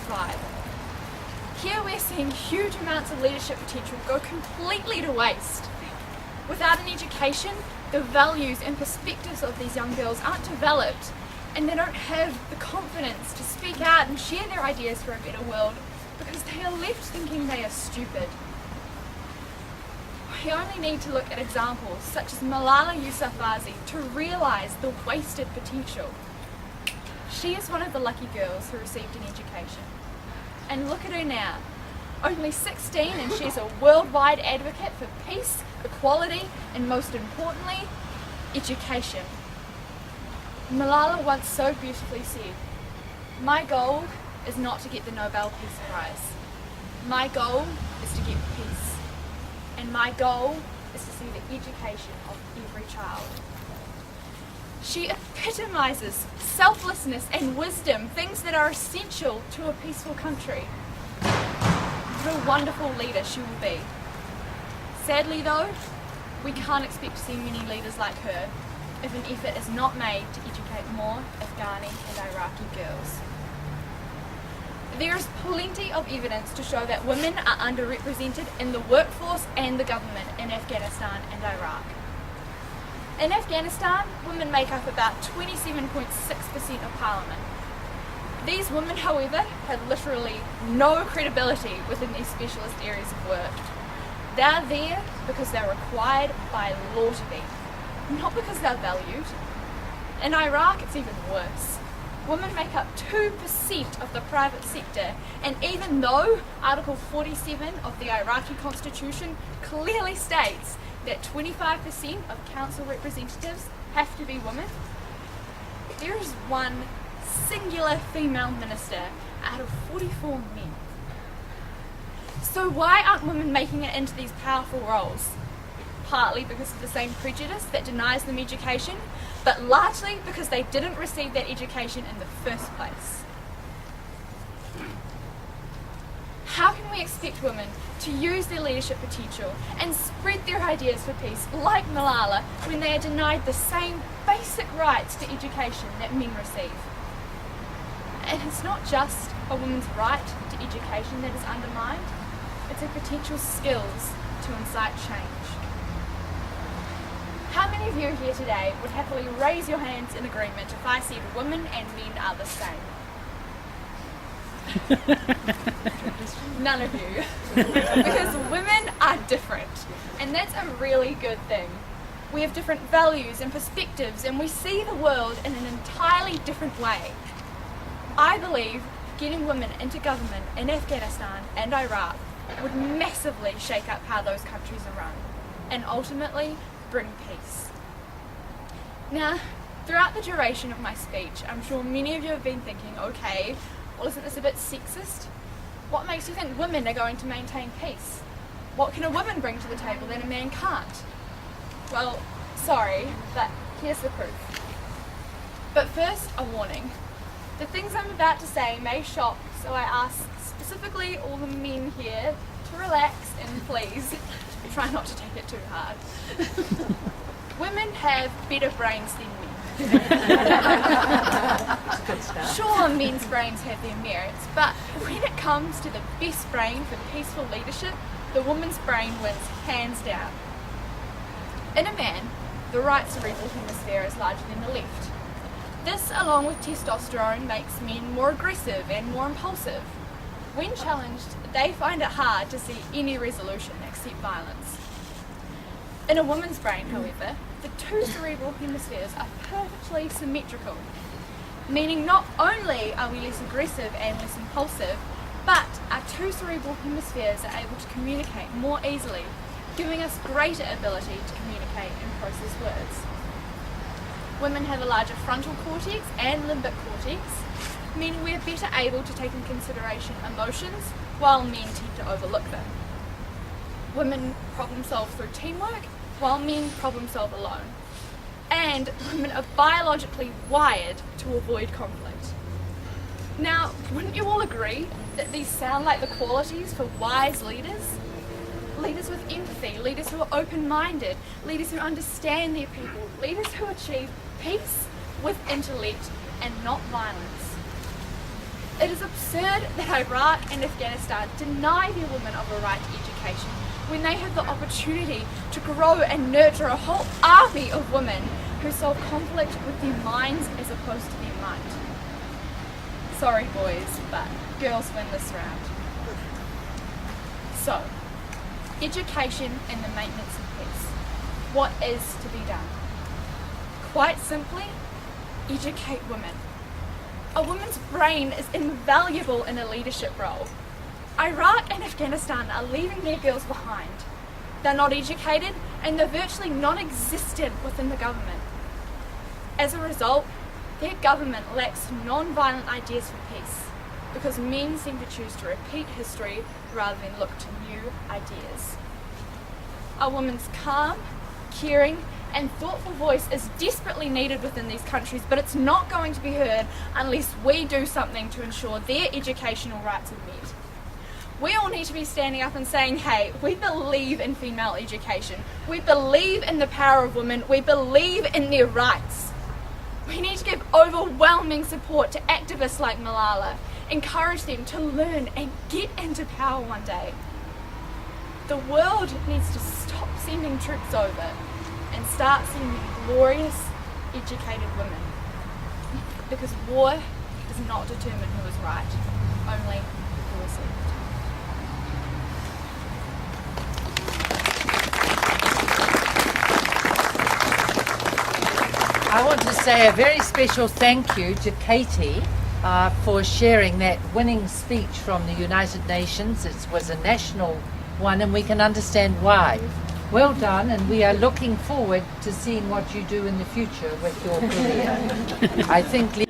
thrive. Here we're seeing huge amounts of leadership potential go completely to waste. Without an education, the values and perspectives of these young girls aren't developed, and they don't have the confidence to speak out and share their ideas for a better world because they are left thinking they are stupid. We only need to look at examples such as Malala Yousafzai to realise the wasted potential. She is one of the lucky girls who received an education. And look at her now, only 16, and she's a worldwide advocate for peace, equality, and most importantly, education. Malala once so beautifully said, "My goal is not to get the Nobel Peace Prize. My goal is to get peace. And my goal is to see the education of every child." She epitomises selflessness and wisdom, things that are essential to a peaceful country. What a wonderful leader she will be. Sadly though, we can't expect to see many leaders like her if an effort is not made to educate more Afghani and Iraqi girls. There is plenty of evidence to show that women are underrepresented in the workforce and the government in Afghanistan and Iraq. In Afghanistan, women make up about 27.6% of parliament. These women, however, have literally no credibility within these specialist areas of work. They are there because they're required by law to be, not because they're valued. In Iraq, it's even worse. Women make up 2% of the private sector, and even though Article 47 of the Iraqi constitution clearly states that 25% of council representatives have to be women, there is one singular female minister out of 44 men. So why aren't women making it into these powerful roles? Partly because of the same prejudice that denies them education, but largely because they didn't receive that education in the first place. How can we expect women to use their leadership potential and spread their ideas for peace like Malala when they are denied the same basic rights to education that men receive? And it's not just a woman's right to education that is undermined, it's her potential skills to incite change. How many of you here today would happily raise your hands in agreement if I said women and men are the same? None of you. Because women are different, and that's a really good thing. We have different values and perspectives, and we see the world in an entirely different way. I believe getting women into government in Afghanistan and Iraq would massively shake up how those countries are run, and ultimately bring peace. Now, throughout the duration of my speech, I'm sure many of you have been thinking, okay, well, isn't this a bit sexist? What makes you think women are going to maintain peace? What can a woman bring to the table that a man can't? Well, sorry, but here's the proof. But first, a warning. The things I'm about to say may shock, so I ask specifically all the men here to relax and please try not to take it too hard. Women have better brains than men. Sure, men's brains have their merits, but when it comes to the best brain for peaceful leadership, the woman's brain wins hands down. In a man, the right cerebral hemisphere is larger than the left. This, along with testosterone, makes men more aggressive and more impulsive. When challenged, they find it hard to see any resolution except violence. In a woman's brain, however, the two cerebral hemispheres are perfectly symmetrical, meaning not only are we less aggressive and less impulsive, but our two cerebral hemispheres are able to communicate more easily, giving us greater ability to communicate and process words. Women have a larger frontal cortex and limbic cortex, meaning we are better able to take in consideration emotions, while men tend to overlook them. Women problem solve through teamwork, while men problem solve alone. And women are biologically wired to avoid conflict. Now, wouldn't you all agree that these sound like the qualities for wise leaders? Leaders with empathy, leaders who are open-minded, leaders who understand their people, leaders who achieve peace with intellect and not violence. It is absurd that Iraq and Afghanistan deny their women of a right to education when they have the opportunity to grow and nurture a whole army of women who solve conflict with their minds as opposed to their might. Sorry boys, but girls win this round. So, education and the maintenance of peace. What is to be done? Quite simply, educate women. A woman's brain is invaluable in a leadership role. Iraq and Afghanistan are leaving their girls behind. They're not educated and they're virtually non-existent within the government. As a result, their government lacks non-violent ideas for peace because men seem to choose to repeat history rather than look to new ideas. A woman's calm, caring and thoughtful voice is desperately needed within these countries, but it's not going to be heard unless we do something to ensure their educational rights are met. We all need to be standing up and saying, hey, we believe in female education. We believe in the power of women. We believe in their rights. We need to give overwhelming support to activists like Malala, encourage them to learn and get into power one day. The world needs to stop sending troops over and start sending glorious, educated women. Because war does not determine who is right, only who is left. I want to say a very special thank you to Katie for sharing that winning speech from the United Nations. It was a national one and we can understand why. Well done, and we are looking forward to seeing what you do in the future with your career. I think